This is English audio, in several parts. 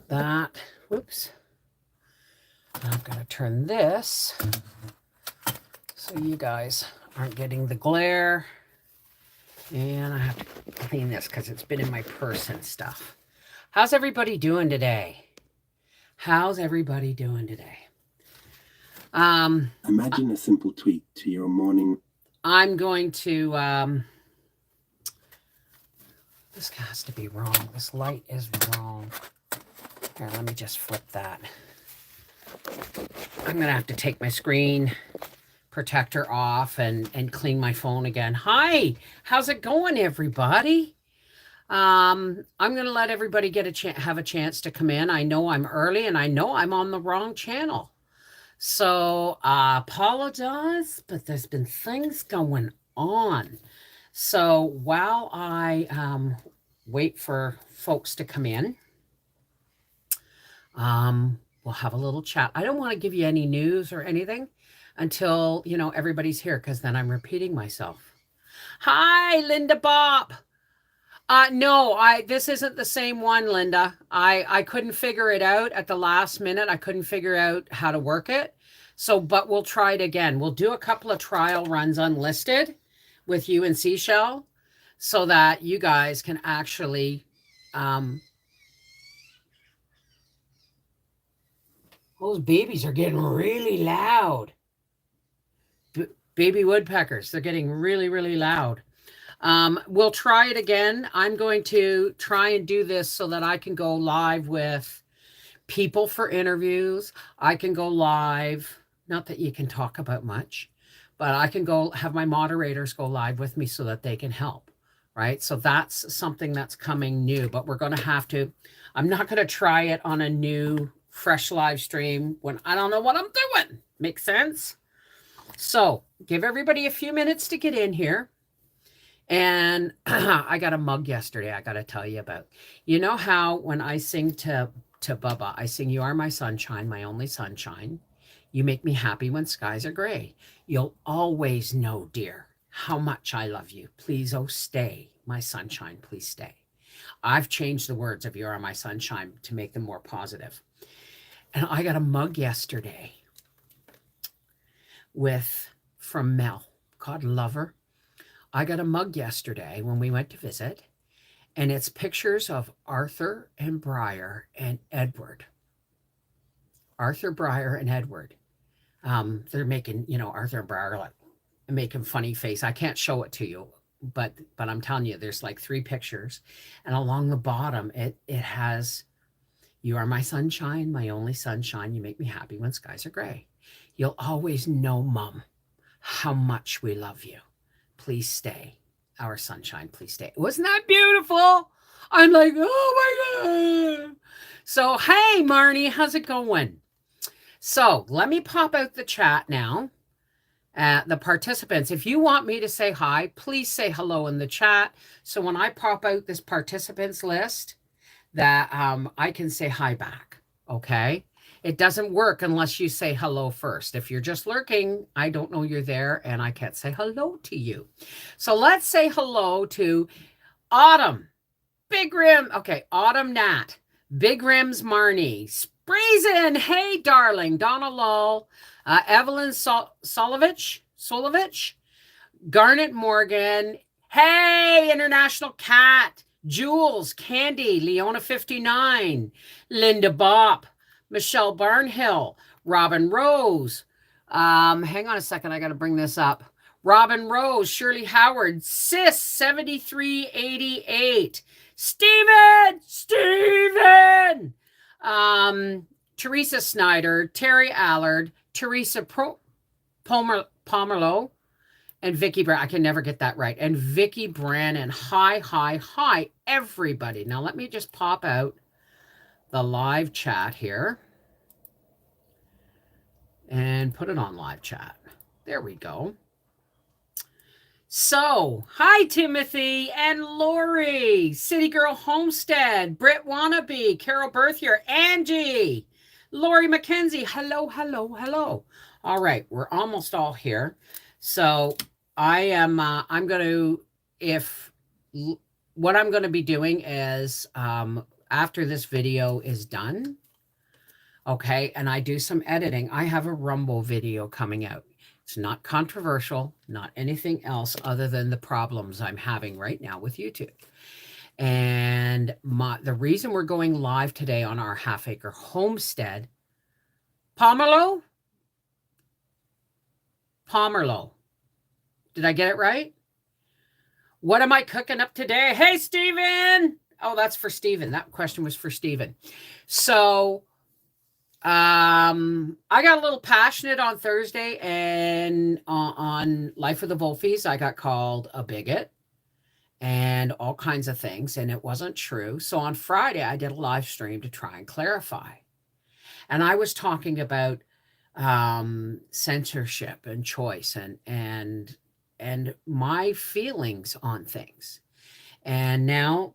that. Whoops. I'm going to turn this so you guys aren't getting the glare. And I have to clean this because it's been in my purse and stuff. How's everybody doing today? How's everybody doing today? Imagine a simple tweak to your morning. I'm going to, this has to be wrong. This light is wrong. Here, let me just flip that. I'm going to have to take my screen protector off and clean my phone again. Hi, how's it going, everybody? I'm going to let everybody get have a chance to come in. I know I'm early and I know I'm on the wrong channel. So I apologize, but there's been things going on. So while I wait for folks to come in, we'll have a little chat. I don't want to give you any news or anything until, you know, everybody's here, because then I'm repeating myself. Hi, Linda Bob. No, this isn't the same one, Linda. I couldn't figure it out at the last minute. I couldn't figure out how to work it. So, but we'll try it again. We'll do a couple of trial runs unlisted with you and Seashell so that you guys can actually, those babies are getting really loud. Baby woodpeckers, they're getting really, really loud. We'll try it again. I'm going to try and do this so that I can go live with people for interviews. I can go live, not that you can talk about much, but I can go have my moderators go live with me so that they can help, right? So that's something that's coming new, but we're going to have to, I'm not going to try it on a new fresh live stream when I don't know what I'm doing. Make sense? So give everybody a few minutes to get in here. And I got a mug yesterday I got to tell you about. You know how when I sing to Bubba, I sing, "You are my sunshine, my only sunshine. You make me happy when skies are gray. You'll always know, dear, how much I love you. Please, oh, stay, my sunshine, please stay." I've changed the words of "You are my sunshine" to make them more positive. And I got a mug yesterday from Mel. God love her. I got a mug yesterday when we went to visit, and it's pictures of Arthur and Briar and Edward. Arthur, Briar, and Edward. They're making, you know, Arthur and Briar like making funny face. I can't show it to you, but I'm telling you, there's like 3 pictures, and along the bottom it has, "You are my sunshine, my only sunshine. You make me happy when skies are gray. You'll always know, Mom, how much we love you. Please stay, our sunshine, please stay." Wasn't that beautiful? I'm like, oh my God. So, hey, Marnie, how's it going? So let me pop out the chat now. The participants, if you want me to say hi, please say hello in the chat. So when I pop out this participants list, that I can say hi back, okay? It doesn't work unless you say hello first. If you're just lurking, I don't know you're there and I can't say hello to you. So let's say hello to Autumn, Big Rim. Okay, Autumn Nat, Big Rims Marnie, Brazen, hey darling, Donna Lull, Evelyn Solovich, Garnet Morgan, hey International Cat, Jules, Candy, Leona 59, Linda Bopp, Michelle Barnhill, Robin Rose. Hang on a second, I got to bring this up. Robin Rose, Shirley Howard, Sis 7388, Steven, Teresa Snyder, Terry Allard, Teresa Pomerlo, and Vicky Brannon. I can never get that right. And Vicky Brannon. Hi, everybody. Now let me just pop out the live chat here and put it on live chat. There we go. So, hi, Timothy and Lori, City Girl Homestead, Britt Wannabe, Carol Berthier, Angie, Lori McKenzie. Hello. All right, we're almost all here. So I'm going to, what I'm going to be doing is after this video is done, okay, and I do some editing, I have a Rumble video coming out. It's not controversial, not anything else other than the problems I'm having right now with YouTube. And the reason we're going live today on our half-acre homestead, Pomerlo? Pomerlo. Did I get it right? What am I cooking up today? Hey, Steven! Oh, that's for Steven. That question was for Steven. So, I got a little passionate on Thursday, and on Life of the Volfies, I got called a bigot and all kinds of things, and it wasn't true. So on Friday, I did a live stream to try and clarify. And I was talking about censorship and choice and my feelings on things. And now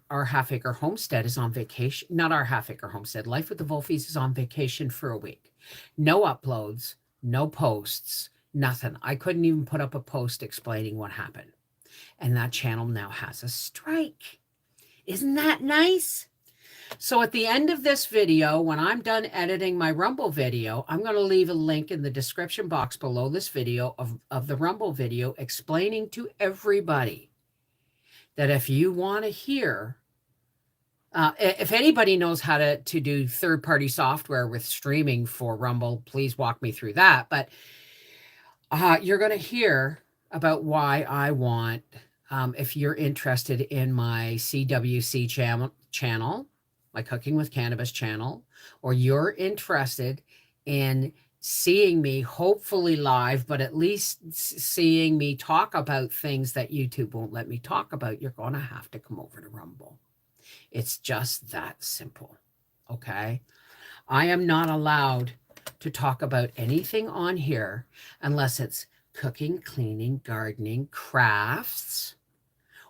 our half-acre homestead is on vacation. Not our half-acre homestead. Life with the Volfies is on vacation for a week. No uploads, no posts, nothing. I couldn't even put up a post explaining what happened. And that channel now has a strike. Isn't that nice? So at the end of this video, when I'm done editing my Rumble video, I'm going to leave a link in the description box below this video of the Rumble video explaining to everybody that if you want to hear, if anybody knows how to do third-party software with streaming for Rumble, please walk me through that. But you're going to hear about why I want, if you're interested in my CWC channel, my Cooking with Cannabis channel, or you're interested in seeing me hopefully live, but at least seeing me talk about things that YouTube won't let me talk about, you're going to have to come over to Rumble. It's just that simple. Okay. I am not allowed to talk about anything on here unless it's cooking, cleaning, gardening, crafts,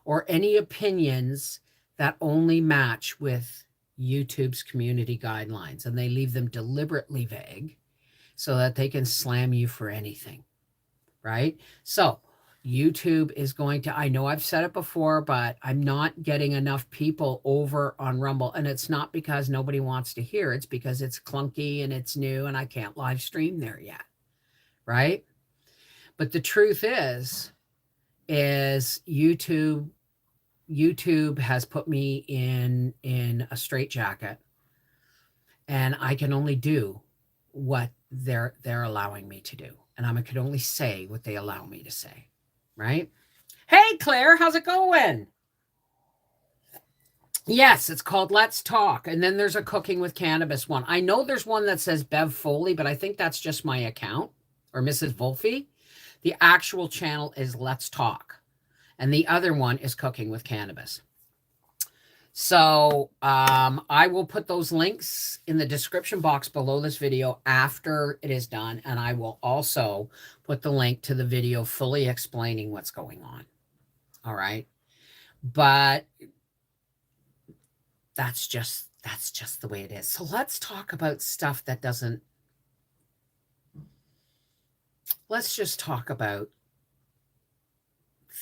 or any opinions that only match with YouTube's community guidelines. And they leave them deliberately vague so that they can slam you for anything, right? So YouTube is going to, I know I've said it before, but I'm not getting enough people over on Rumble. And it's not because nobody wants to hear. It's because it's clunky and it's new and I can't live stream there yet, right? But the truth is YouTube has put me in a straitjacket, and I can only do what they're allowing me to do, and I can only say what they allow me to say, right? Hey, Claire, how's it going? Yes, it's called Let's Talk, and then there's a Cooking with Cannabis one. I know there's one that says Bev Foley, but I think that's just my account, or MrsVolfie. The actual channel is Let's Talk, and the other one is Cooking with Cannabis. So I will put those links in the description box below this video after it is done. And I will also put the link to the video fully explaining what's going on. All right. But that's just the way it is. So let's talk about stuff that doesn't. Let's just talk about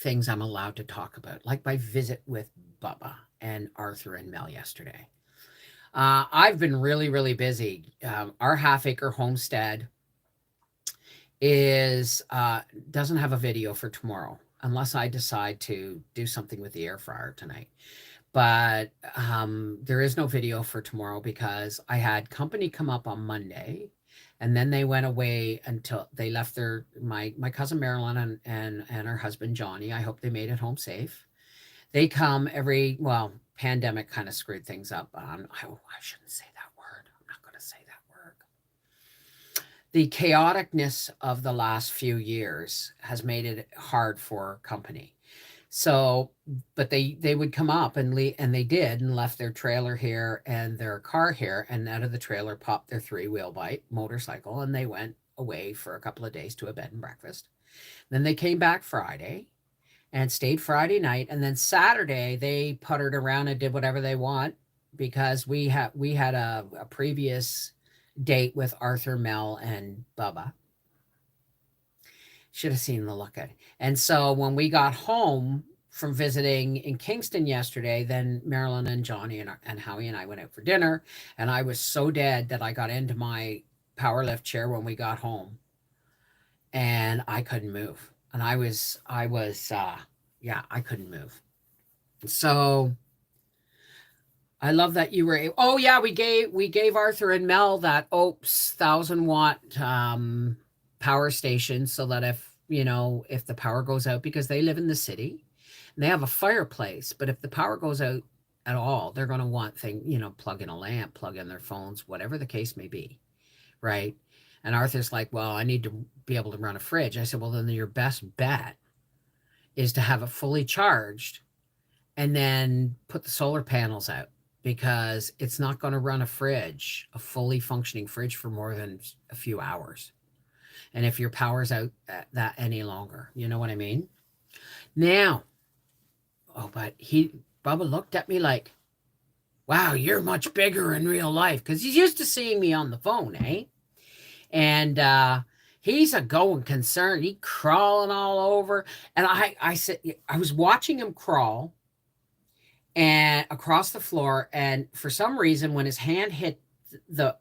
things I'm allowed to talk about, like my visit with Bubba and Arthur and Mel yesterday. I've been really, really busy. Our half-acre homestead doesn't have a video for tomorrow, unless I decide to do something with the air fryer tonight. But there is no video for tomorrow because I had company come up on Monday, and then they went away until they left my cousin Marilyn and her husband Johnny. I hope they made it home safe. They come pandemic kind of screwed things up. I shouldn't say that word. I'm not going to say that word. The chaoticness of the last few years has made it hard for company. So, but they would come up and they did, and left their trailer here and their car here, and out of the trailer popped their 3-wheel bike motorcycle, and they went away for a couple of days to a bed and breakfast. Then they came back Friday and stayed Friday night, and then Saturday they puttered around and did whatever they want because we had a previous date with Arthur, Mel, and Bubba. Should have seen the look at it. And so when we got home from visiting in Kingston yesterday, then Marilyn and Johnny and Howie and I went out for dinner, and I was so dead that I got into my power lift chair when we got home, and I couldn't move. And yeah, I couldn't move. So I love that you were. Oh yeah, we gave Arthur and Mel that Opes 1,000 watt power station, so that if the power goes out, because they live in the city, and they have a fireplace, but if the power goes out at all, they're going to want plug in a lamp, plug in their phones, whatever the case may be, right? And Arthur's like, well, I need to be able to run a fridge. I said, well, then your best bet is to have it fully charged and then put the solar panels out, because it's not going to run a fully functioning fridge, for more than a few hours. And if your power's out that any longer, you know what I mean? Now, but Bubba looked at me like, wow, you're much bigger in real life, because he's used to seeing me on the phone, eh? And he's a going concern. He crawling all over. And I said, I was watching him crawl and across the floor, and for some reason, when his hand hit the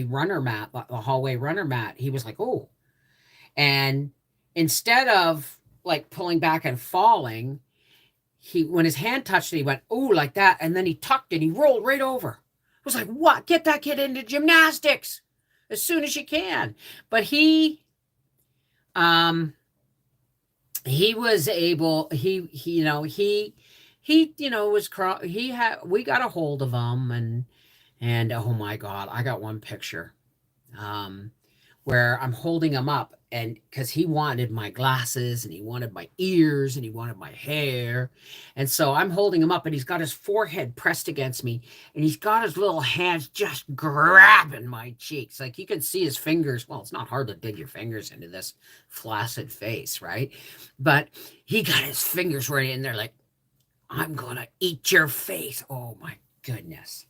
runner mat, the hallway runner mat, he was like, oh. And instead of like pulling back and falling, when his hand touched it, he went, oh, like that, and then he tucked it, he rolled right over. I was like, what? Get that kid into gymnastics as soon as you can. But he was able, we got a hold of him, and oh my God, I got one picture where I'm holding him up, and because he wanted my glasses, and he wanted my ears, and he wanted my hair, and so I'm holding him up, and he's got his forehead pressed against me, and he's got his little hands just grabbing my cheeks, like you can see his fingers. Well, it's not hard to dig your fingers into this flaccid face, right? But he got his fingers right in there, like, I'm gonna eat your face. Oh my goodness.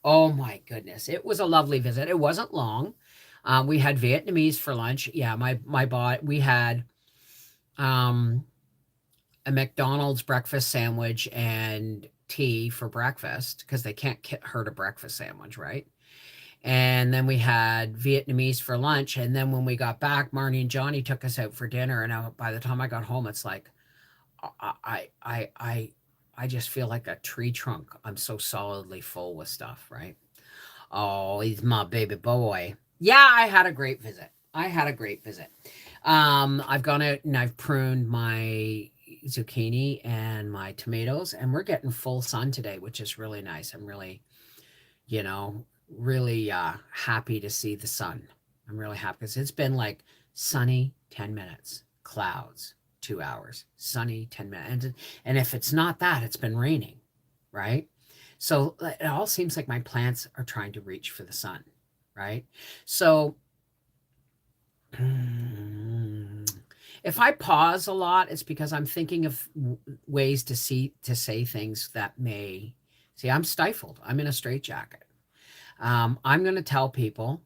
Oh my goodness. It was a lovely visit. It wasn't long. We had Vietnamese for lunch. Yeah, we had a McDonald's breakfast sandwich and tea for breakfast, because they can't hurt a breakfast sandwich, right? And then we had Vietnamese for lunch. And then when we got back, Marnie and Johnny took us out for dinner. And by the time I got home, it's like, I just feel like a tree trunk. I'm so solidly full with stuff, right? Oh, he's my baby boy. Yeah, I had a great visit. I've gone out and I've pruned my zucchini and my tomatoes, and we're getting full sun today, which is really nice. I'm really, really happy to see the sun. I'm really happy, because it's been like sunny 10 minutes, clouds 2 hours, sunny 10 minutes. And if it's not that, it's been raining, right? So it all seems like my plants are trying to reach for the sun, right? So if I pause a lot, it's because I'm thinking of ways to say things that may see. I'm stifled. I'm in a straitjacket. I'm going to tell people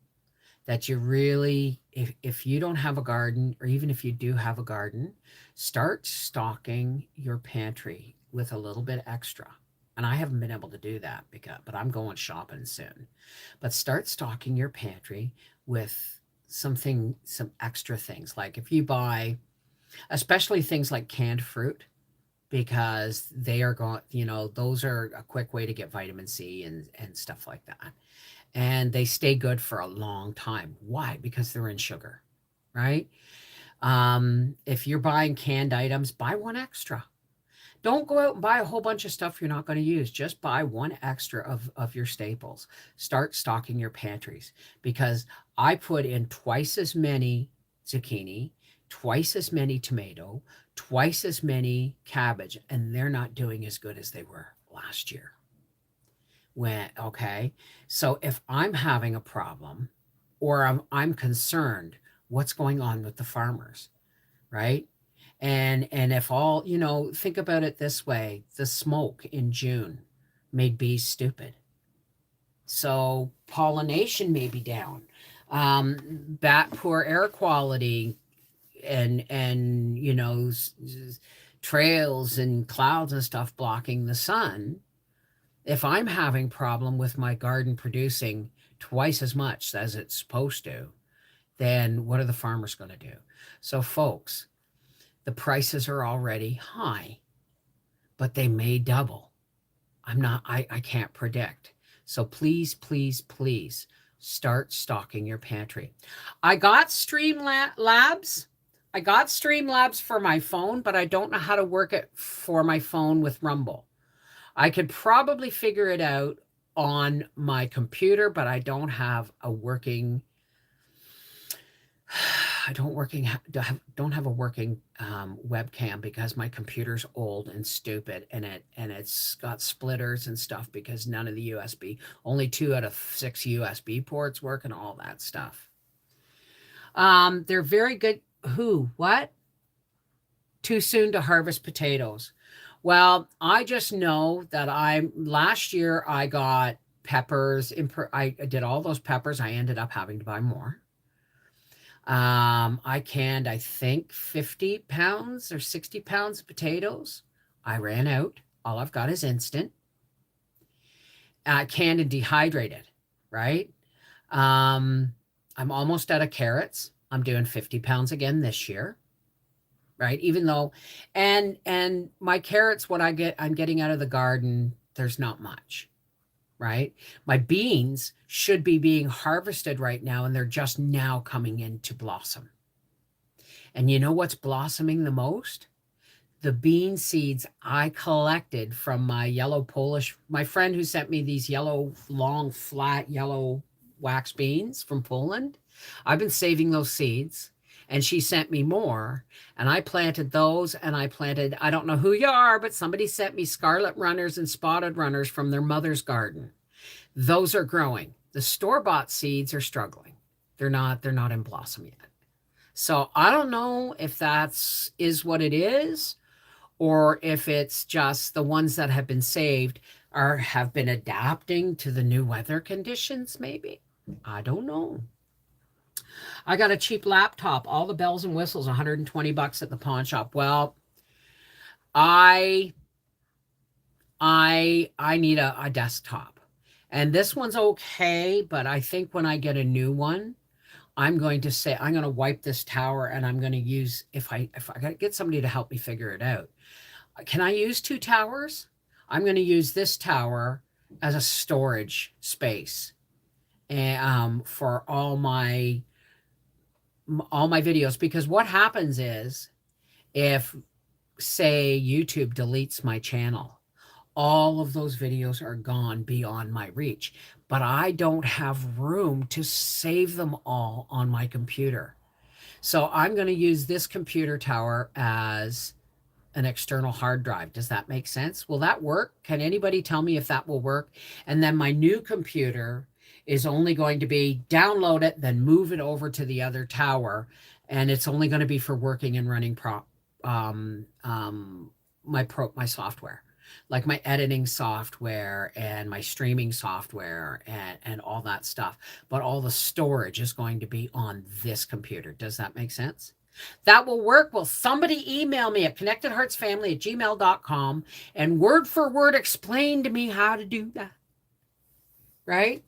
that you really, if you don't have a garden, or even if you do have a garden, start stocking your pantry with a little bit extra. And I haven't been able to do that, but I'm going shopping soon. But start stocking your pantry with some extra things. Like if you buy, especially things like canned fruit, because they are going, those are a quick way to get vitamin C and stuff like that. And they stay good for a long time. Why? Because they're in sugar, right? If you're buying canned items, buy one extra. Don't go out and buy a whole bunch of stuff you're not going to use. Just buy one extra of your staples. Start stocking your pantries, because I put in twice as many zucchini, twice as many tomato, twice as many cabbage, and they're not doing as good as they were last year. Okay, so if I'm having a problem, or I'm concerned, what's going on with the farmers, right? And if all, think about it this way, the smoke in June made bees stupid. So pollination may be down. Poor air quality, and trails and clouds and stuff blocking the sun, if I'm having problem with my garden producing twice as much as it's supposed to, then what are the farmers going to do? So folks, the prices are already high, but they may double. I can't predict. So please, please, please start stocking your pantry. I got Streamlabs. I got Streamlabs for my phone, but I don't know how to work it for my phone with Rumble. I could probably figure it out on my computer, but I don't have a working don't have a working webcam because my computer's old and stupid, and it's got splitters and stuff because none of the USB, only 2 out of 6 USB ports work and all that stuff. They're very good. What? Too soon to harvest potatoes. Well, I just know that last year I got peppers. I did all those peppers. I ended up having to buy more. I canned, I think, 50 pounds or 60 pounds of potatoes. I ran out. All I've got is instant. Canned and dehydrated, right? I'm almost out of carrots. I'm doing 50 pounds again this year, right? Even though, and my carrots, what I'm getting out of the garden, there's not much. Right? My beans should be being harvested right now, and they're just now coming into blossom. And you know what's blossoming the most? The bean seeds I collected from my my friend who sent me these yellow, long, flat yellow wax beans from Poland. I've been saving those seeds, and she sent me more, and I planted those, and I don't know who you are, but somebody sent me scarlet runners and spotted runners from their mother's garden. Those are growing. The store-bought seeds are struggling. They're not in blossom yet. So I don't know if is what it is, or if it's just the ones that have been saved have been adapting to the new weather conditions, maybe. I don't know. I got a cheap laptop, all the bells and whistles, $120 at the pawn shop. Well, I need a desktop. And this one's okay, but I think when I get a new one, I'm going to wipe this tower, and I'm going to use, if I got to get somebody to help me figure it out. Can I use 2 towers? I'm going to use this tower as a storage space, and for all my videos, because what happens is, if, say, YouTube deletes my channel, all of those videos are gone beyond my reach, but I don't have room to save them all on my computer. So I'm going to use this computer tower as an external hard drive. Does that make sense? Will that work? Can anybody tell me if that will work? And then my new computer is only going to be download it, then move it over to the other tower, and it's only going to be for working and running my software, like my editing software and my streaming software and all that stuff. But all the storage is going to be on this computer. Does that make sense? That will work. Will somebody email me at connectedheartsfamily@gmail.com and word for word explain to me how to do that? Right?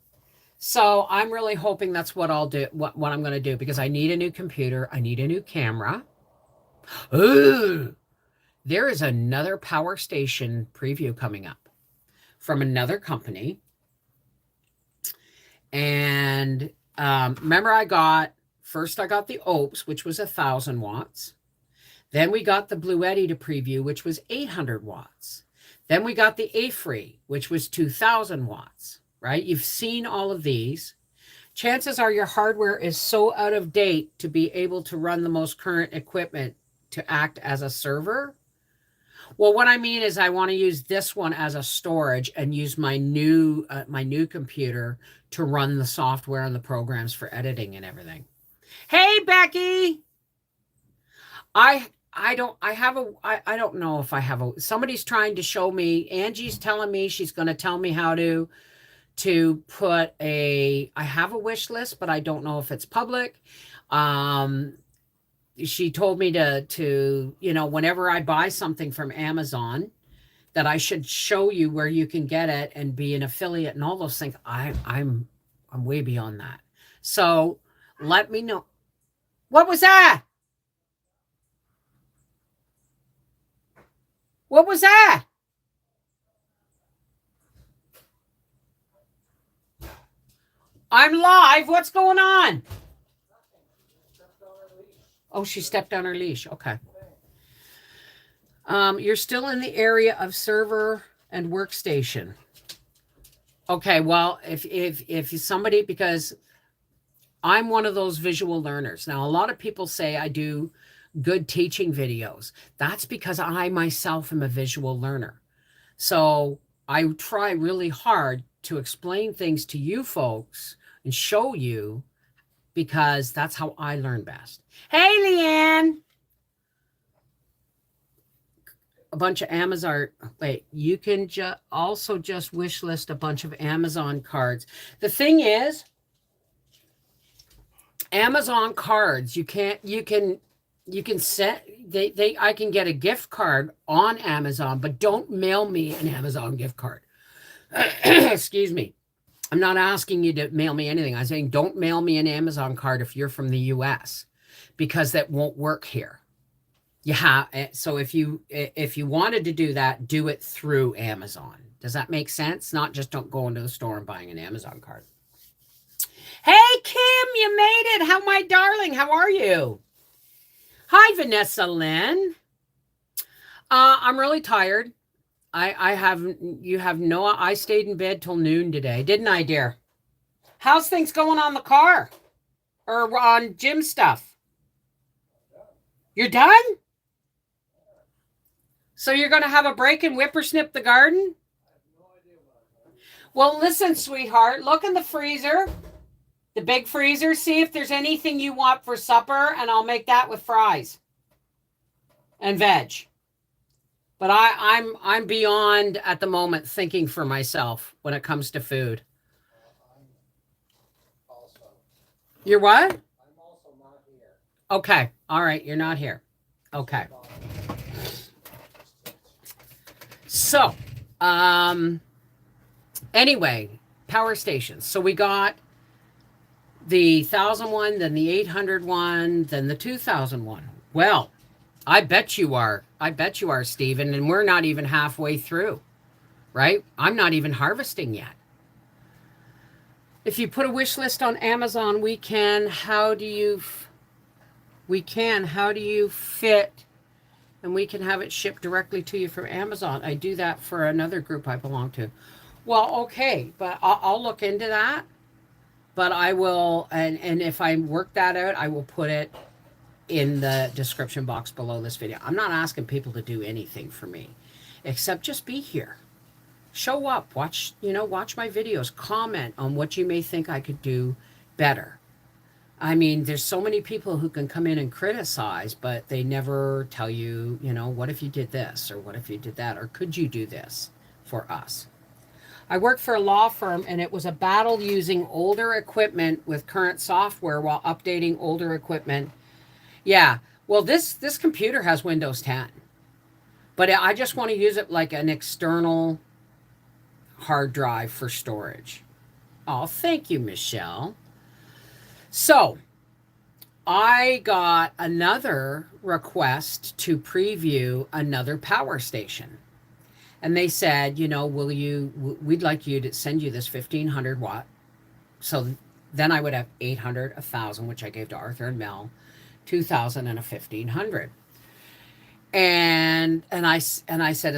So I'm really hoping that's what I'll do, what I'm going to do, because I need a new computer. I need a new camera. Ooh, there is another power station preview coming up from another company. And remember, I got the Opes, which was 1,000 watts. Then we got the Bluetti to preview, which was 800 watts. Then we got the A-Free, which was 2,000 watts, right? You've seen all of these. Chances are your hardware is so out of date to be able to run the most current equipment to act as a server. Well, what I mean is I want to use this one as a storage and use my new computer to run the software and the programs for editing and everything. Hey, Becky. I don't know if I have somebody's trying to show me. Angie's telling me she's going to tell me how to put I have a wish list, but I don't know if it's public. she told me to whenever I buy something from Amazon, that I should show you where you can get it and be an affiliate and all those things. I'm way beyond that. So let me know. What was that? What was that? I'm live. What's going on? Oh, she stepped on her leash. Okay. You're still in the area of server and workstation. Okay, well, if somebody, because I'm one of those visual learners. Now, a lot of people say I do good teaching videos. That's because I myself am a visual learner. So I try really hard to explain things to you folks and show you, because that's how I learn best. Hey, Leanne. A bunch of Amazon. Wait, you can also just wish list a bunch of Amazon cards. The thing is, Amazon cards, you can set, I can get a gift card on Amazon, but don't mail me an Amazon gift card. Excuse me. I'm not asking you to mail me anything. I'm saying don't mail me an Amazon card if you're from the US, because that won't work here. So if you wanted to do that, do it through Amazon. Does that make sense? Not just don't go into the store and buying an Amazon card. Hey, Kim, you made it. How, my darling? How are you? Hi, Vanessa Lynn. I'm really tired. I stayed in bed till noon today, didn't I, dear? How's things going on the car or on gym stuff? You're done? So you're going to have a break and whippersnip the garden? Well, listen, sweetheart, look in the freezer, the big freezer, see if there's anything you want for supper, and I'll make that with fries and veg. But I'm beyond at the moment thinking for myself when it comes to food. You're what? I'm also not here. Okay. All right. You're not here. Okay. So, anyway, power stations. So we got the 1,000 one, then the 800 one, then the 2,000 one. Well, I bet you are, Stephen, and we're not even halfway through, right? I'm not even harvesting yet. If you put a wish list on Amazon, we can. How do you fit? And we can have it shipped directly to you from Amazon. I do that for another group I belong to. Well, okay, but I'll look into that. But I will, and if I work that out, I will put it in the description box below this video. I'm not asking people to do anything for me, except just be here. Show up, watch my videos, comment on what you may think I could do better. I mean, there's so many people who can come in and criticize, but they never tell you, what if you did this, or what if you did that, or could you do this for us? I worked for a law firm, and it was a battle using older equipment with current software while updating older equipment. Yeah, well, this computer has Windows 10, but I just want to use it like an external hard drive for storage. Oh, thank you, Michelle. So I got another request to preview another power station. And they said, we'd like you to send you this 1,500 watt. So then I would have 800, 1,000, which I gave to Arthur and Mel, 2,000 and a 1,500. And I said,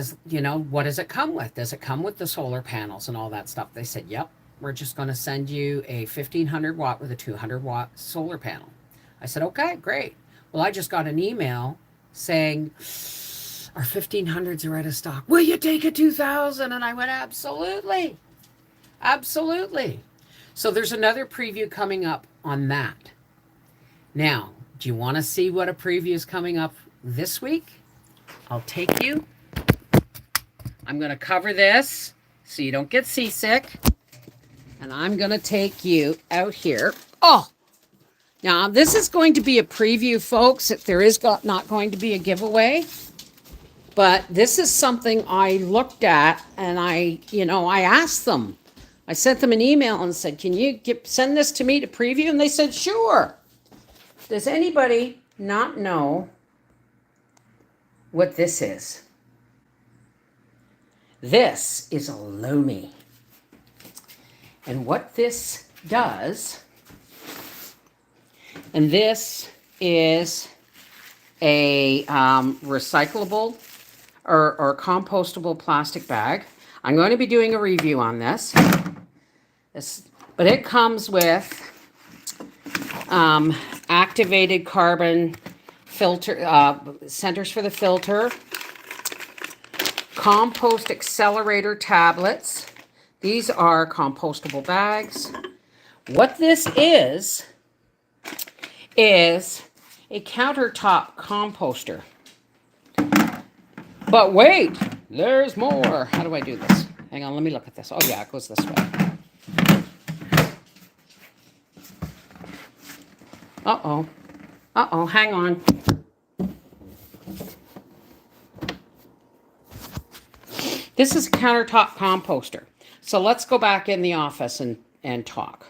what does it come with? Does it come with the solar panels and all that stuff? They said, yep, we're just going to send you a 1,500 watt with a 200 watt solar panel. I said, okay, great. Well, I just got an email saying, our 1,500s are out of stock. Will you take a 2,000? And I went, absolutely. Absolutely. So there's another preview coming up on that. Now, do you want to see what a preview is coming up this week? I'll take you. I'm going to cover this so you don't get seasick. And I'm going to take you out here. Oh, Now, this is going to be a preview, folks. If there is not going to be a giveaway, but this is something I looked at, and I asked them. I sent them an email and said, "Can you send this to me to preview?" And they said, "Sure." Does anybody not know what this is? This is a Lomi. And what this does, and this is a recyclable or compostable plastic bag. I'm going to be doing a review on this. But it comes with activated carbon filter, centers for the filter, compost accelerator tablets. These are compostable bags. What this is a countertop composter. But wait, there's more. How do I do this? Hang on, let me look at this. Oh yeah, it goes this way. Uh-oh. Uh-oh, hang on. This is a countertop composter. So let's go back in the office and talk.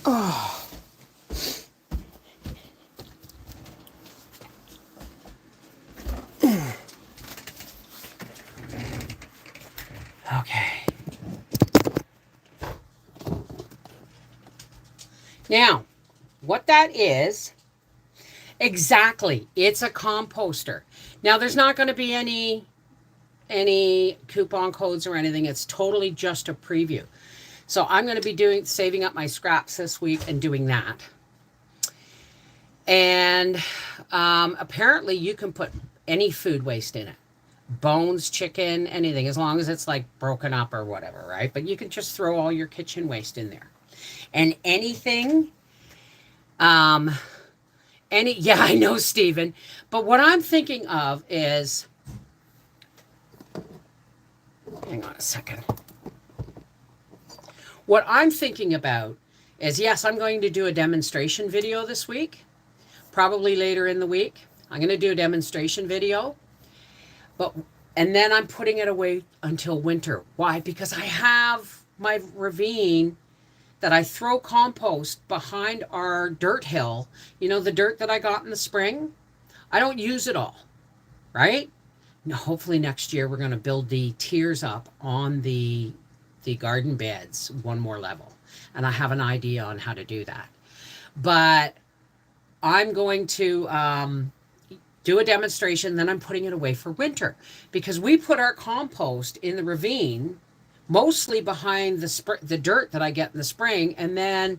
Oh. Okay. Now, what that is, exactly, it's a composter. Now, there's not going to be any coupon codes or anything. It's totally just a preview. So I'm going to be saving up my scraps this week and doing that. And apparently you can put any food waste in it. Bones, chicken, anything, as long as it's like broken up or whatever, right? But you can just throw all your kitchen waste in there. And anything, yeah, I know, Stephen. But what I'm thinking of is, hang on a second. What I'm thinking about is, yes, I'm going to do a demonstration video this week, probably later in the week. I'm going to do a demonstration video, and then I'm putting it away until winter. Why? Because I have my ravine that I throw compost behind our dirt hill. You know, the dirt that I got in the spring? I don't use it all, right? Now, hopefully next year we're going to build the tiers up on the garden beds one more level. And I have an idea on how to do that. But I'm going to do a demonstration, then I'm putting it away for winter. Because we put our compost in the ravine, mostly behind the dirt that I get in the spring, and then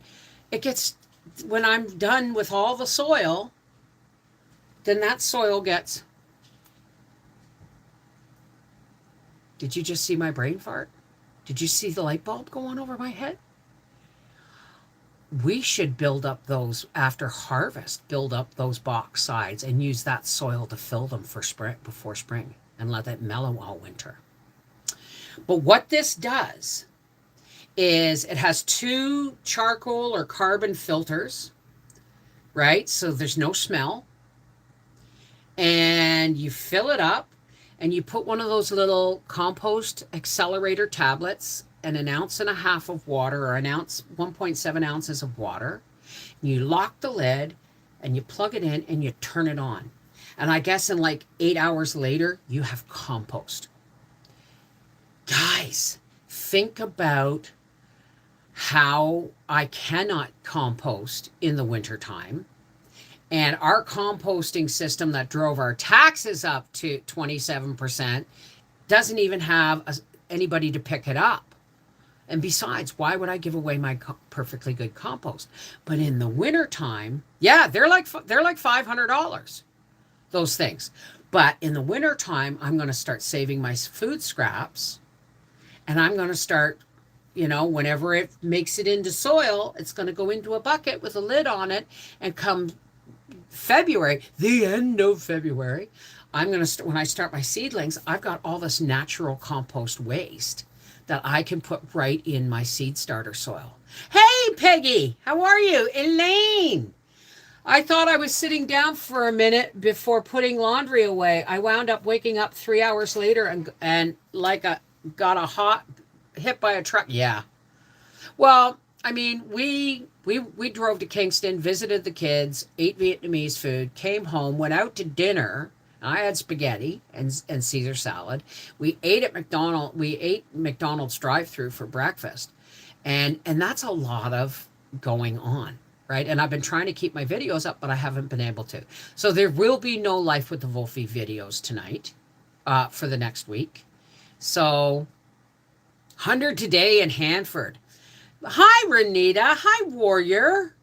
it gets, when I'm done with all the soil, then that soil gets... Did you just see my brain fart? Did you see the light bulb go on over my head? We should build up those, after harvest, build up those box sides and use that soil to fill them for spring, before spring, and let it mellow all winter. But what this does is it has 2 charcoal or carbon filters, right? So there's no smell. And you fill it up and you put one of those little compost accelerator tablets and 1.5 ounces of water, or 1.7 ounces of water. You lock the lid and you plug it in and you turn it on. And I guess in like 8 hours later, you have compost. Guys, think about how I cannot compost in the wintertime. And our composting system that drove our taxes up to 27% doesn't even have anybody to pick it up. And besides, why would I give away my perfectly good compost? But in the wintertime, yeah, they're like $500, those things. But in the wintertime, I'm going to start saving my food scraps. And I'm going to start, whenever it makes it into soil, it's going to go into a bucket with a lid on it and come February, the end of February, I'm going to, when I start my seedlings, I've got all this natural compost waste that I can put right in my seed starter soil. Hey, Peggy, how are you? Elaine. I thought I was sitting down for a minute before putting laundry away. I wound up waking up 3 hours later and like a got a hot hit by a truck. Yeah. Well, I mean, we drove to Kingston, visited the kids, ate Vietnamese food, came home, went out to dinner. I had spaghetti and Caesar salad. We ate at McDonald's. We ate McDonald's drive-through for breakfast, and that's a lot of going on, right? And I've been trying to keep my videos up, but I haven't been able to. So there will be no Life with the Wolfie videos tonight, for the next week. So 100 today in Hanford. Hi, Renita. Hi, Warrior.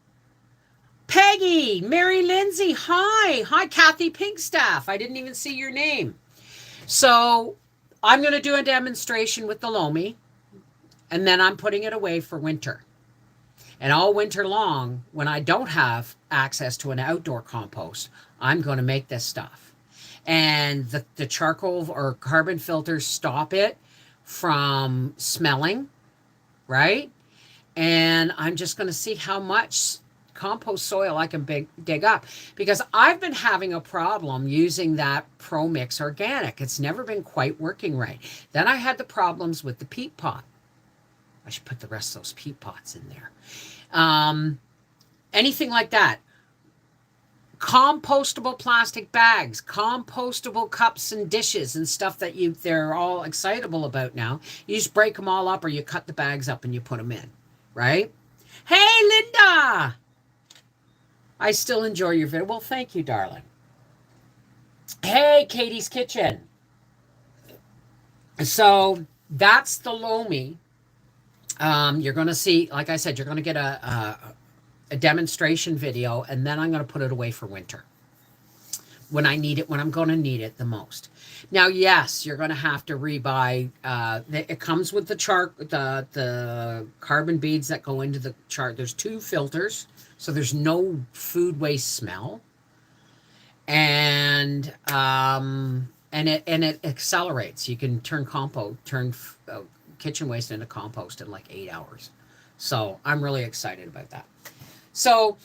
Peggy, Mary Lindsay. Hi. Hi, Kathy Pinkstaff. I didn't even see your name. So I'm going to do a demonstration with the Lomi, and then I'm putting it away for winter. And all winter long, when I don't have access to an outdoor compost, I'm going to make this stuff. And the charcoal or carbon filters stop it from smelling, right? And I'm just going to see how much compost soil I can dig up, because I've been having a problem using that Pro Mix Organic. It's never been quite working right. Then I had the problems with the peat pot. I should put the rest of those peat pots in there. Anything like that. Compostable plastic bags, compostable cups and dishes and stuff that they're all excitable about now. You just break them all up, or you cut the bags up and you put them in, right? Hey, Linda! I still enjoy your video. Well, thank you, darling. Hey, Katie's Kitchen. So that's the Lomi. You're going to see, like I said, you're going to get a demonstration video, and then I'm going to put it away for winter when I need it, when I'm going to need it the most. Now, yes, you're going to have to rebuy. It comes with the carbon beads that go into the chart. There's 2 filters, so there's no food waste smell, and it accelerates. You can turn kitchen waste into compost in like 8 hours. So I'm really excited about that. So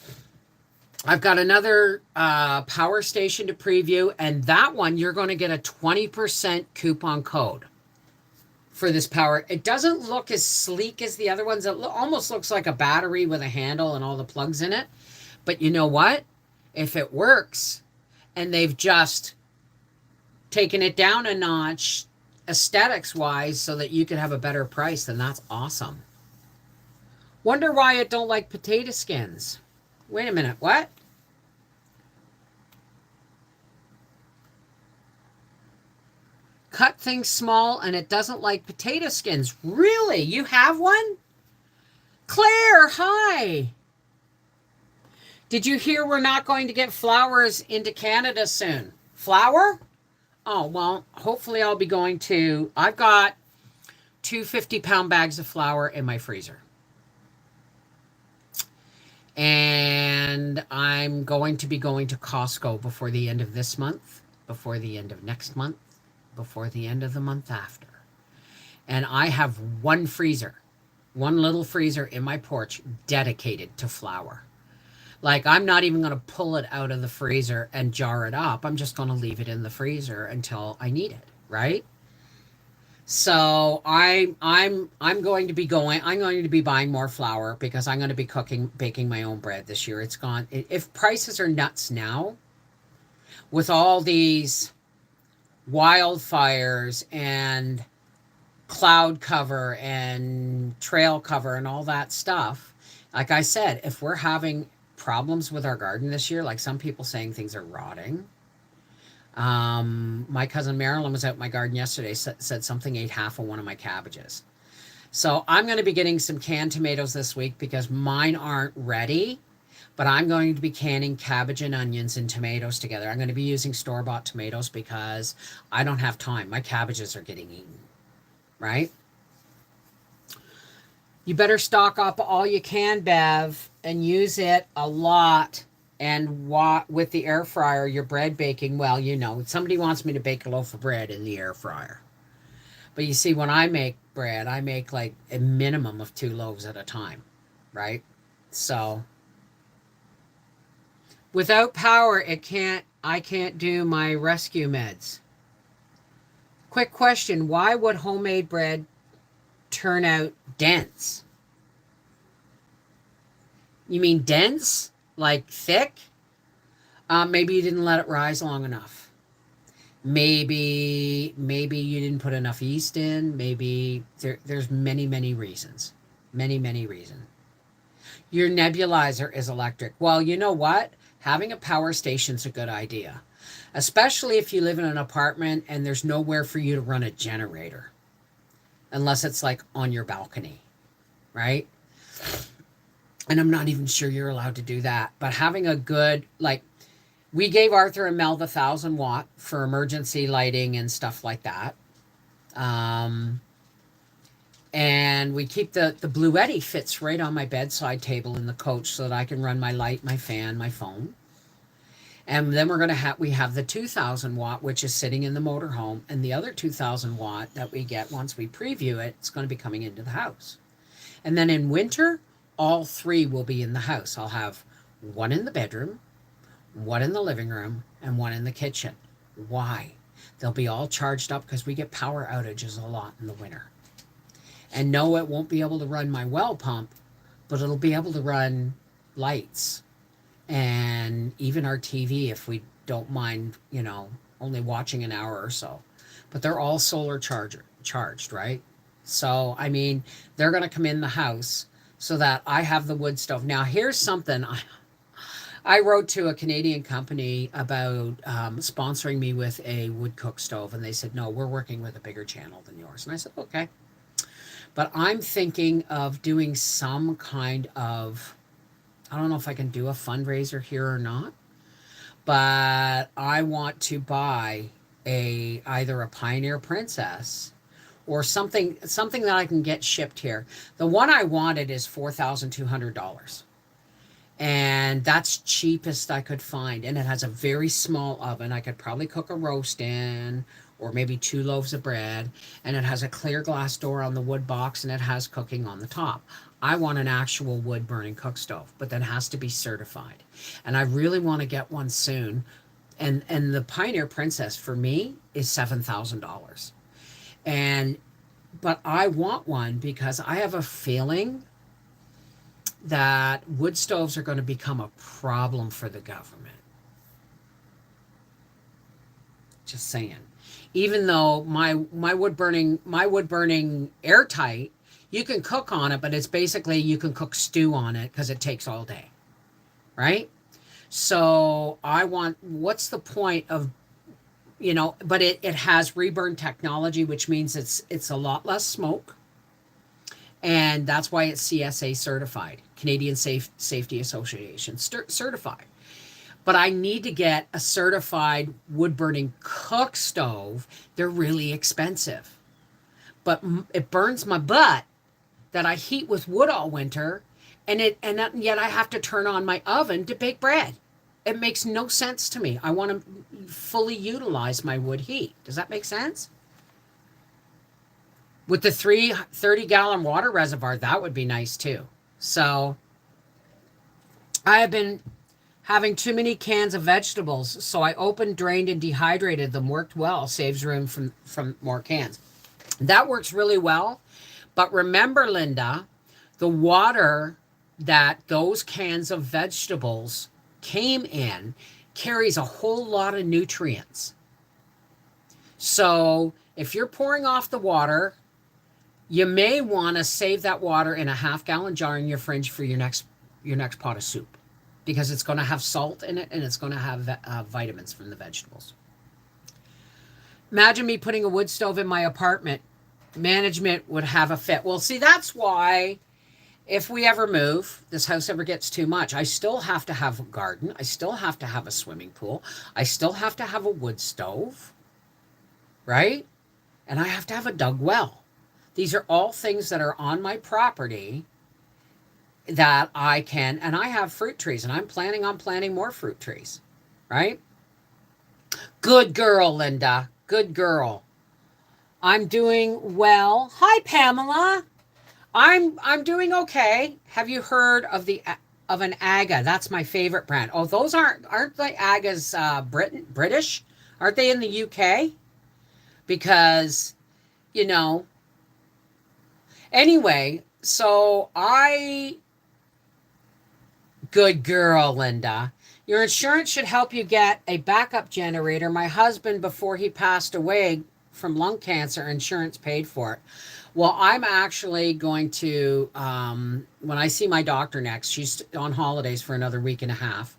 I've got another power station to preview, and that one you're going to get a 20% coupon code for this power. It doesn't look as sleek as the other ones. It almost looks like a battery with a handle and all the plugs in it. But you know what? If it works and they've just taken it down a notch aesthetics wise so that you can have a better price, then that's awesome. Wonder why it don't like potato skins. Wait a minute, what? Cut things small and it doesn't like potato skins. Really? You have one? Claire, hi. Did you hear we're not going to get flowers into Canada soon? Flour? Oh, well, hopefully I'll be going to... I've got 2 50-pound bags of flour in my freezer. And I'm going to be going to Costco before the end of this month, before the end of next month, before the end of the month after. And I have one freezer, one little freezer in my porch dedicated to flour. Like, I'm not even going to pull it out of the freezer and jar it up. I'm just going to leave it in the freezer until I need it, right? So I'm going to be buying more flour, because I'm going to be baking my own bread this year. It's gone. If prices are nuts now, with all these wildfires and cloud cover and trail cover and all that stuff, like I said, if we're having problems with our garden this year, like some people saying things are rotting. My cousin Marilyn was out in my garden yesterday, said something ate half of one of my cabbages. So I'm going to be getting some canned tomatoes this week, because mine aren't ready, but I'm going to be canning cabbage and onions and tomatoes together. I'm going to be using store-bought tomatoes because I don't have time. My cabbages are getting eaten, right? You better stock up all you can, Bev, and use it a lot. And with the air fryer, your bread baking, well, somebody wants me to bake a loaf of bread in the air fryer. But you see, when I make bread, I make like a minimum of 2 loaves at a time, right? So without power, I can't do my rescue meds. Quick question, why would homemade bread turn out dense? You mean dense? Like thick? Maybe you didn't let it rise long enough. Maybe you didn't put enough yeast in. Maybe there's many reasons. Many reasons. Your nebulizer is electric. Well, you know what? Having a power station's a good idea, especially if you live in an apartment and there's nowhere for you to run a generator, unless it's like on your balcony, right? And I'm not even sure you're allowed to do that. But having a good, like, we gave Arthur and Mel the 1,000 watt for emergency lighting and stuff like that. And we keep the Bluetti fits right on my bedside table in the coach so that I can run my light, my fan, my phone. And then we have the 2,000 watt, which is sitting in the motorhome, and the other 2,000 watt that we get once we preview it, it's going to be coming into the house. And then in winter, all 3 will be in the house. I'll have one in the bedroom, one in the living room, and one in the kitchen. Why? They'll be all charged up because we get power outages a lot in the winter. And no, it won't be able to run my well pump, but it'll be able to run lights and even our TV if we don't mind, only watching an hour or so. But they're all solar charged, right? So, I mean, they're going to come in the house so that I have the wood stove. Now, here's something. I wrote to a Canadian company about sponsoring me with a wood cook stove, and they said, no, we're working with a bigger channel than yours. And I said, okay. But I'm thinking of doing some kind of, I don't know if I can do a fundraiser here or not, but I want to buy either a Pioneer Princess or something that I can get shipped here. The one I wanted is $4,200. And that's cheapest I could find. And it has a very small oven. I could probably cook a roast in, or maybe 2 loaves of bread. And it has a clear glass door on the wood box, and it has cooking on the top. I want an actual wood burning cook stove, but that has to be certified. And I really want to get one soon. And the Pioneer Princess for me is $7,000. But I want one because I have a feeling that wood stoves are going to become a problem for the government. Just saying. Even though my wood burning airtight, you can cook on it, but it's basically you can cook stew on it because it takes all day, right? So what's the point of, but it has reburn technology, which means it's a lot less smoke. And that's why it's CSA certified, Canadian Safety Association certified. But I need to get a certified wood-burning cook stove. They're really expensive. But it burns my butt that I heat with wood all winter, and yet I have to turn on my oven to bake bread. It makes no sense to me. I want to fully utilize my wood heat. Does that make sense? With the 30-gallon water reservoir, that would be nice too. So I have been having too many cans of vegetables, so I opened, drained, and dehydrated them. Worked well, saves room from more cans. That works really well. But remember, Linda, the water that those cans of vegetables came in carries a whole lot of nutrients. So if you're pouring off the water, you may want to save that water in a half-gallon jar in your fridge for your next pot of soup, because it's going to have salt in it and it's going to have vitamins from the vegetables. Imagine me putting a wood stove in my apartment. Management would have a fit. Well, see, that's why if we ever move, this house ever gets too much, I still have to have a garden. I still have to have a swimming pool. I still have to have a wood stove, right? And I have to have a dug well. These are all things that are on my property that I can, and I have fruit trees, and I'm planning on planting more fruit trees, right? Good girl, Linda. Good girl. I'm doing well. Hi, Pamela. I'm doing okay. Have you heard of the of an Aga? That's my favorite brand. Oh, those aren't the Agas British? Aren't they in the UK? Because you know. Anyway, so I good girl, Linda. Your insurance should help you get a backup generator. My husband, before he passed away from lung cancer, insurance paid for it. Well, I'm actually going to, when I see my doctor next, she's on holidays for another week and a half.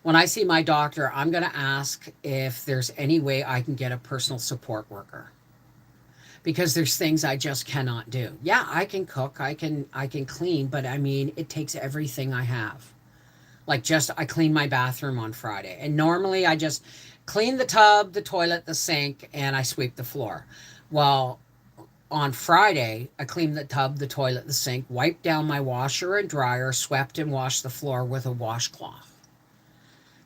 When I see my doctor, I'm going to ask if there's any way I can get a personal support worker because there's things I just cannot do. Yeah, I can cook, I can clean, but I mean, it takes everything I have. Like just I cleaned my bathroom on Friday. And normally I just clean the tub, the toilet, the sink, and I sweep the floor. Well, on Friday, I cleaned the tub, the toilet, the sink, wiped down my washer and dryer, swept and washed the floor with a washcloth.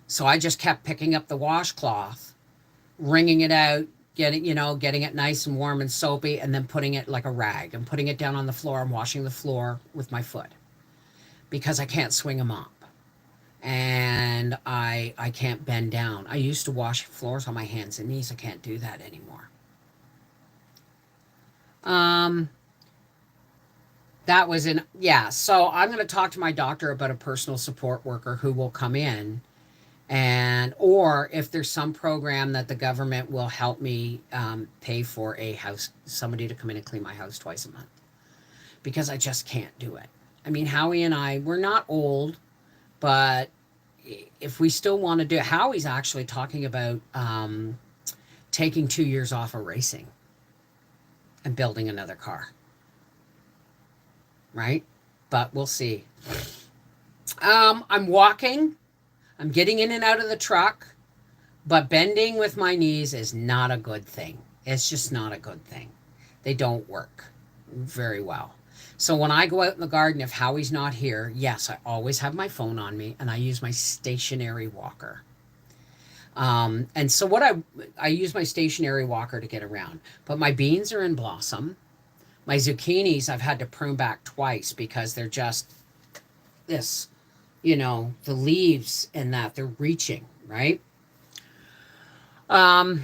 So I just kept picking up the washcloth, wringing it out, getting it nice and warm and soapy, and then putting it like a rag and putting it down on the floor and washing the floor with my foot because I can't swing a mop and I can't bend down. I used to wash floors on my hands and knees. I can't do that anymore. Um, that was in yeah. So I'm going to talk to my doctor about a personal support worker who will come in and or if there's some program that the government will help me pay for a house somebody to come in and clean my house twice a month because I just can't do it. I mean, Howie and I, we're not old, but if we still want to do it, Howie's actually talking about taking 2 years off of racing and building another car, right? But we'll see. I'm walking. I'm getting in and out of the truck, but bending with my knees is not a good thing. It's just not a good thing. They don't work very well. So when I go out in the garden, if Howie's not here, yes, I always have my phone on me and I use my stationary walker. And so I use my stationary walker to get around, but my beans are in blossom. My zucchinis I've had to prune back twice because they're just this, the leaves and that they're reaching, right? Um,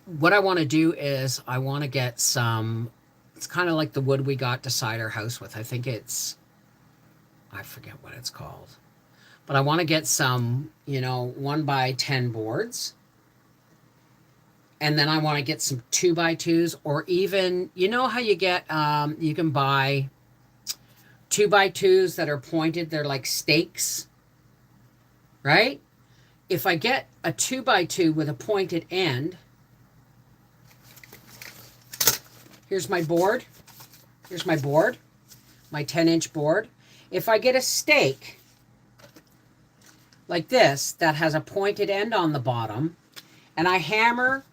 what I want to do is I want to get some, it's kind of like the wood we got to side our house with. I think I forget what it's called, but I want to get some, 1x10 boards. And then I want to get some 2x2s or even, how you get, you can buy 2x2s that are pointed. They're like stakes, right? If I get a 2x2 with a pointed end, here's my board. Here's my board, my 10-inch board. If I get a stake like this that has a pointed end on the bottom, and I hammer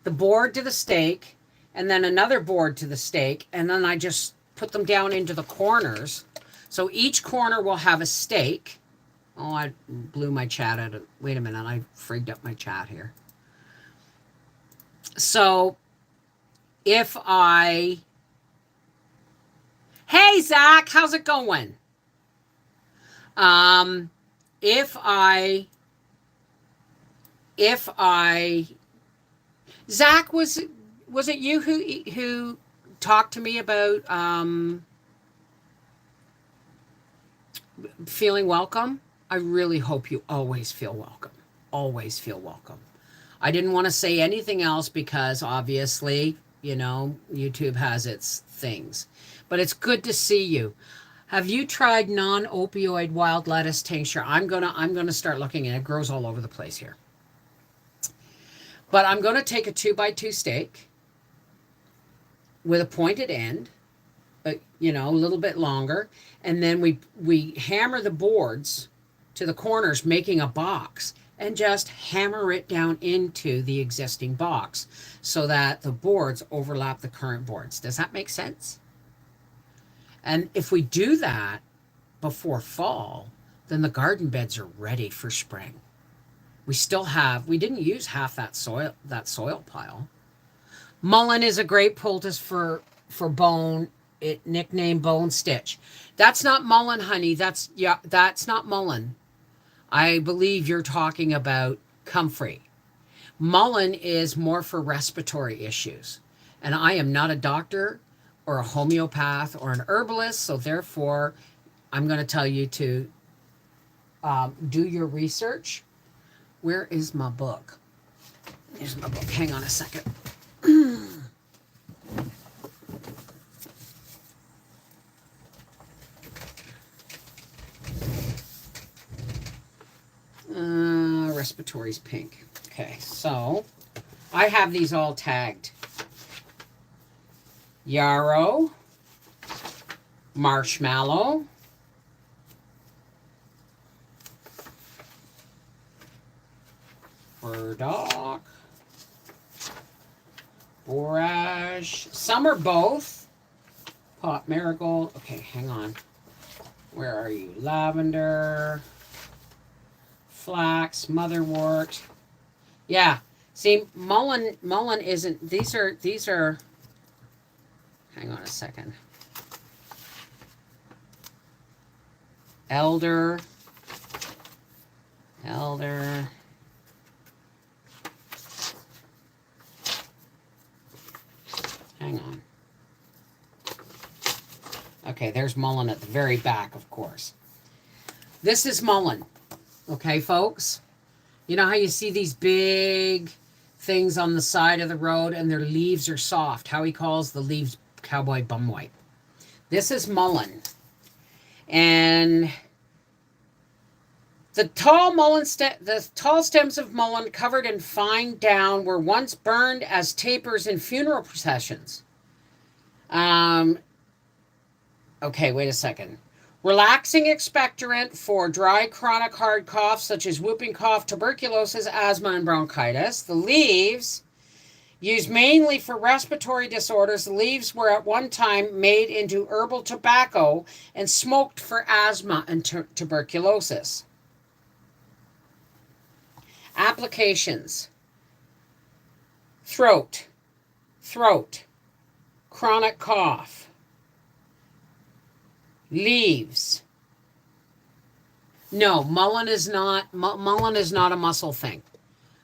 the board to the stake, and then another board to the stake, and then I just put them down into the corners. So each corner will have a stake. Oh, I blew my chat out. Wait a minute, I frigged up my chat here. So if I... Hey, Zach, how's it going? If I... Zach, was it you who talked to me about feeling welcome? I really hope you always feel welcome. Always feel welcome. I didn't want to say anything else because obviously, YouTube has its things. But it's good to see you. Have you tried non-opioid wild lettuce tincture? I'm gonna start looking at it. It grows all over the place here. But I'm going to take a 2x2 stake with a pointed end, a little bit longer, and then we hammer the boards to the corners, making a box, and just hammer it down into the existing box so that the boards overlap the current boards. Does that make sense? And if we do that before fall, then the garden beds are ready for spring. We didn't use half that soil pile. Mullein is a great poultice for bone. It nicknamed bone stitch. That's not mullein, honey. That's not mullein. I believe you're talking about comfrey. Mullein is more for respiratory issues. And I am not a doctor or a homeopath or an herbalist, so therefore I'm going to tell you to do your research. Where is my book? Here's my book. Hang on a second. Respiratory's pink. Okay, so I have these all tagged. Yarrow, marshmallow, burdock, borage. Some are both. Pot marigold. Okay, hang on. Where are you? Lavender, flax, motherwort. Yeah. See, mullein isn't. These are. Hang on a second. Elder. Hang on. Okay, there's mullein at the very back, of course. This is mullein. Okay, folks? You know how you see these big things on the side of the road and their leaves are soft? How he calls the leaves cowboy bum white. This is mullein. And the tall stems of mullein covered in fine down were once burned as tapers in funeral processions. Okay, wait a second. Relaxing expectorant for dry chronic hard cough such as whooping cough, tuberculosis, asthma, and bronchitis. The leaves, used mainly for respiratory disorders, the leaves were at one time made into herbal tobacco and smoked for asthma and tuberculosis. Applications: throat, chronic cough. Leaves. No, mullein is not a muscle thing.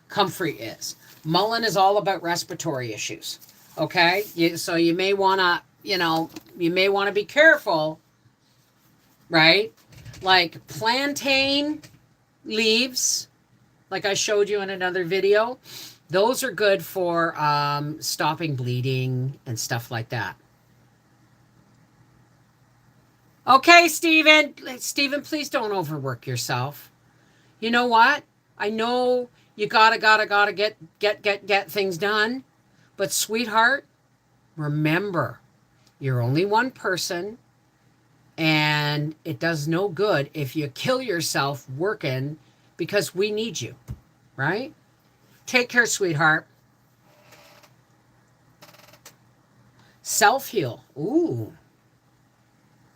Comfrey is. Mullein is all about respiratory issues. Okay? So you may want to be careful, right? Like plantain leaves, like I showed you in another video, those are good for stopping bleeding and stuff like that. Okay, Stephen, please don't overwork yourself. You know what? I know you gotta get things done. But sweetheart, remember, you're only one person, and it does no good if you kill yourself working because we need you, right? Take care, sweetheart. Self-heal. Ooh.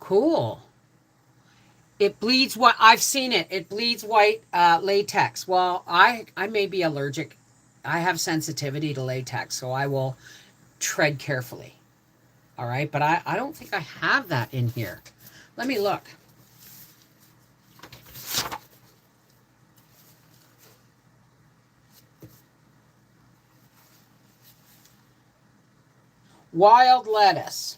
Cool. It bleeds white. I've seen it. It bleeds white latex. Well, I may be allergic. I have sensitivity to latex, so I will tread carefully. All right, but I don't think I have that in here. Let me look. Wild lettuce.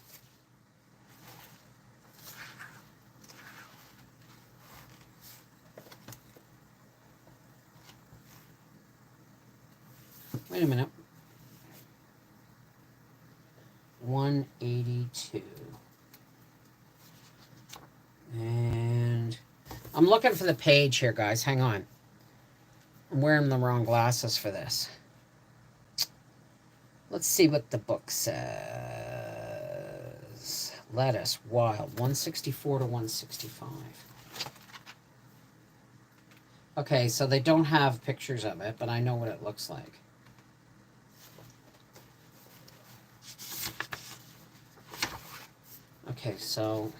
Wait a minute. 182. And I'm looking for the page here, guys. Hang on. I'm wearing the wrong glasses for this. Let's see what the book says. Lettuce, wild, 164 to 165. Okay, so they don't have pictures of it, but I know what it looks like. Okay, so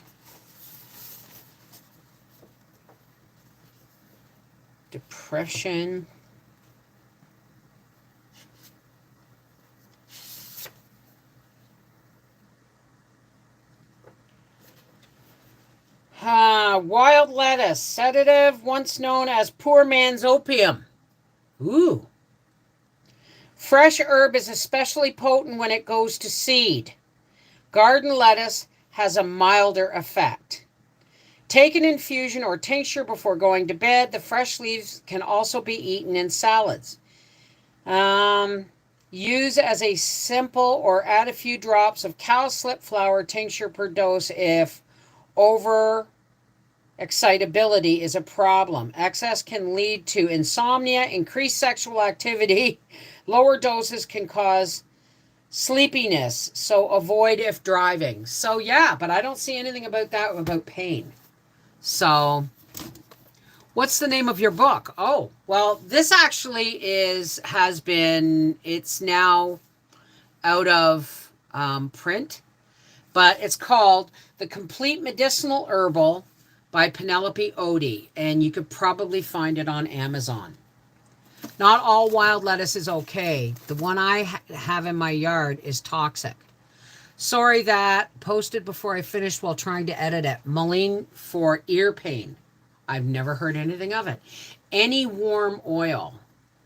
depression. Wild lettuce, sedative, once known as poor man's opium. Ooh. Fresh herb is especially potent when it goes to seed. Garden lettuce has a milder effect. Take an infusion or tincture before going to bed. The fresh leaves can also be eaten in salads. Use as a simple or add a few drops of cowslip flower tincture per dose if over excitability is a problem. Excess can lead to insomnia, increased sexual activity. Lower doses can cause sleepiness, so avoid if driving. So yeah, but I don't see anything about that about pain. So what's the name of your book? Oh, well, this actually it's now out of print, but it's called The Complete Medicinal Herbal by Penelope Odie, and you could probably find it on Amazon. Not all wild lettuce is okay. The one I have in my yard is toxic. Sorry that posted before I finished while trying to edit it. Mullein for ear pain. I've never heard anything of it. Any warm oil,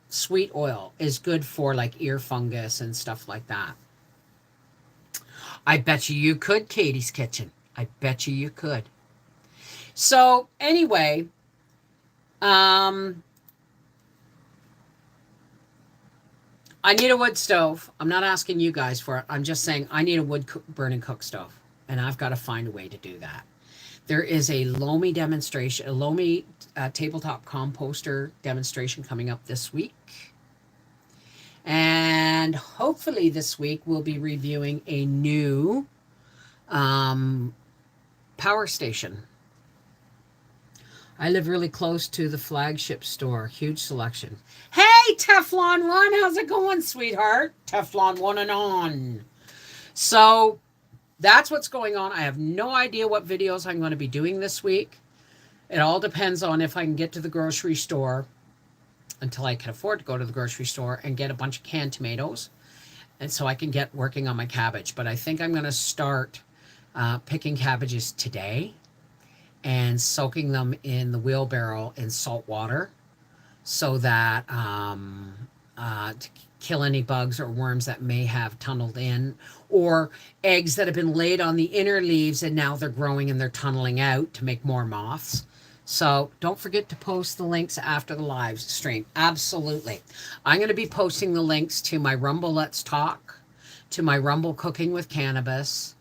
sweet oil, is good for like ear fungus and stuff like that. I bet you could, Katie's Kitchen. I bet you could. So anyway, I need a wood stove. I'm not asking you guys for it. I'm just saying I need a wood burning cook stove, and I've got to find a way to do that. There is a Lomi demonstration, a Lomi tabletop composter demonstration coming up this week. And hopefully this week we'll be reviewing a new power station. I live really close to the flagship store. Huge selection. Hey, Teflon One, how's it going, sweetheart? Teflon One and on. So that's what's going on. I have no idea what videos I'm going to be doing this week. It all depends on if I can get to the grocery store until I can afford to go to the grocery store and get a bunch of canned tomatoes. And so I can get working on my cabbage. But I think I'm going to start picking cabbages today and soaking them in the wheelbarrow in salt water so that to kill any bugs or worms that may have tunneled in, or eggs that have been laid on the inner leaves and now they're growing and they're tunneling out to make more moths. So don't forget to post the links after the live stream. Absolutely. I'm going to be posting the links to my Rumble Let's Talk, to my Rumble Cooking with Cannabis,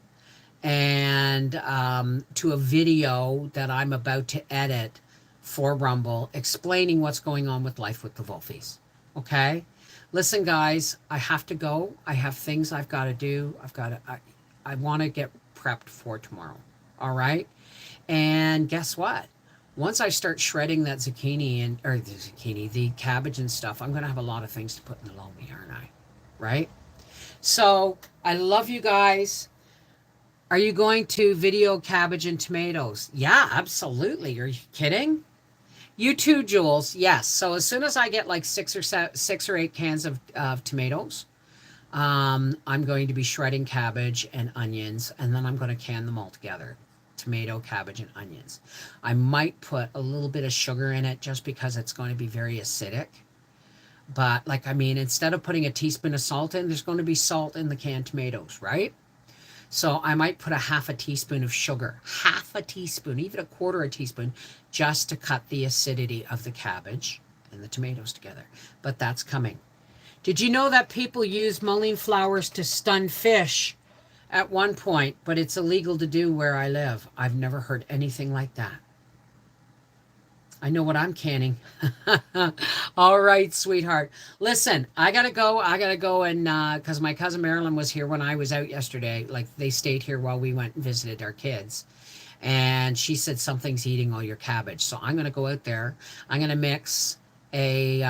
and to a video that I'm about to edit for Rumble explaining what's going on with life with the Wolfies. Okay? Listen, guys, I have to go. I have things I've got to do. I want to get prepped for tomorrow. All right? And guess what? Once I start shredding that the cabbage and stuff, I'm going to have a lot of things to put in the lomi, aren't I? Right? So I love you guys. Are you going to video cabbage and tomatoes? Yeah, absolutely. Are you kidding? You too, Jules. Yes. So as soon as I get like 6 or 8 cans of tomatoes, I'm going to be shredding cabbage and onions, and then I'm going to can them all together. Tomato, cabbage, and onions. I might put a little bit of sugar in it just because it's going to be very acidic. But like, I mean, instead of putting a teaspoon of salt in, there's going to be salt in the canned tomatoes, right? So I might put a half a teaspoon of sugar, half a teaspoon, even a quarter a teaspoon, just to cut the acidity of the cabbage and the tomatoes together. But that's coming. Did you know that people use mullein flowers to stun fish at one point, but it's illegal to do where I live? I've never heard anything like that. I know what I'm canning. All right, sweetheart. Listen, I gotta go and because my cousin Marilyn was here when I was out yesterday. Like, they stayed here while we went and visited our kids. And she said something's eating all your cabbage. So I'm gonna go out there. I'm gonna mix a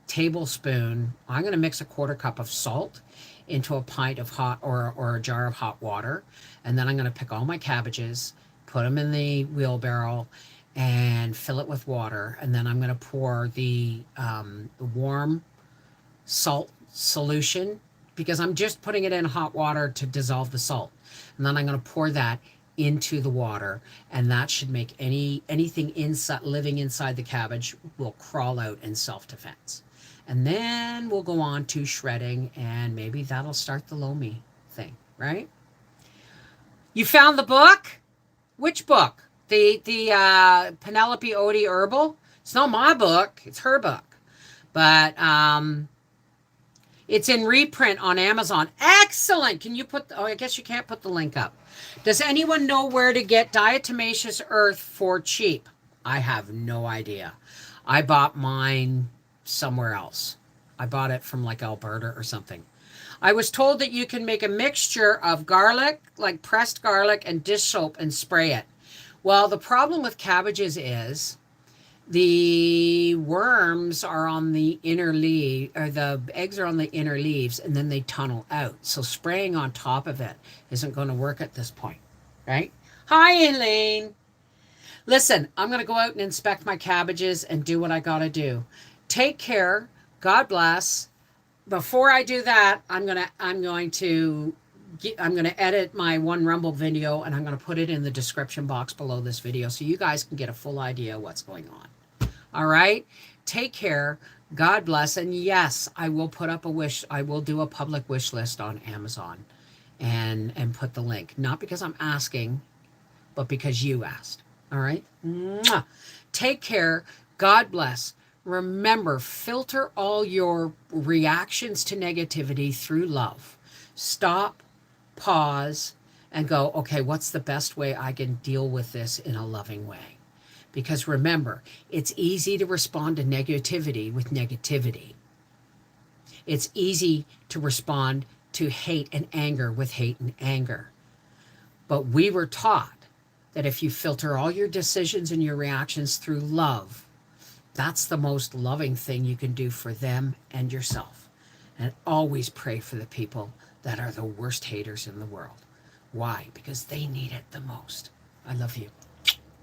tablespoon, I'm going to mix a quarter cup of salt into a pint of hot or a jar of hot water. And then I'm going to pick all my cabbages, put them in the wheelbarrow, and fill it with water. And then I'm going to pour the warm salt solution because I'm just putting it in hot water to dissolve the salt. And then I'm going to pour that into the water, and that should make anything inside living inside the cabbage will crawl out in self-defense. And then we'll go on to shredding, and maybe that'll start the lomi thing, right? You found the book? Which book? The Penelope Odie Herbal? It's not my book, it's her book. But it's in reprint on Amazon. Excellent. Can you put, oh, I guess you can't put the link up. Does anyone know where to get diatomaceous earth for cheap? I have no idea. I bought mine somewhere else. I bought it from like Alberta or something. I was told that you can make a mixture of garlic, like pressed garlic, and dish soap and spray it. Well, the problem with cabbages is the worms are on the inner leaf, or the eggs are on the inner leaves, and then they tunnel out. So spraying on top of it isn't going to work at this point, right? Hi, Elaine. Listen, I'm going to go out and inspect my cabbages and do what I got to do. Take care. God bless. Before I do that, I'm going to edit my One Rumble video, and I'm going to put it in the description box below this video so you guys can get a full idea of what's going on. All right. Take care. God bless. And yes, I will put up a wish. I will do a public wish list on Amazon and put the link. Not because I'm asking, but because you asked. All right. Mwah. Take care. God bless. Remember, filter all your reactions to negativity through love. Stop, pause, and go, okay, what's the best way I can deal with this in a loving way? Because remember, it's easy to respond to negativity with negativity. It's easy to respond to hate and anger with hate and anger. But we were taught that if you filter all your decisions and your reactions through love, that's the most loving thing you can do for them and yourself. And always pray for the people that are the worst haters in the world. Why? Because they need it the most. I love you.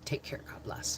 Take care. God bless.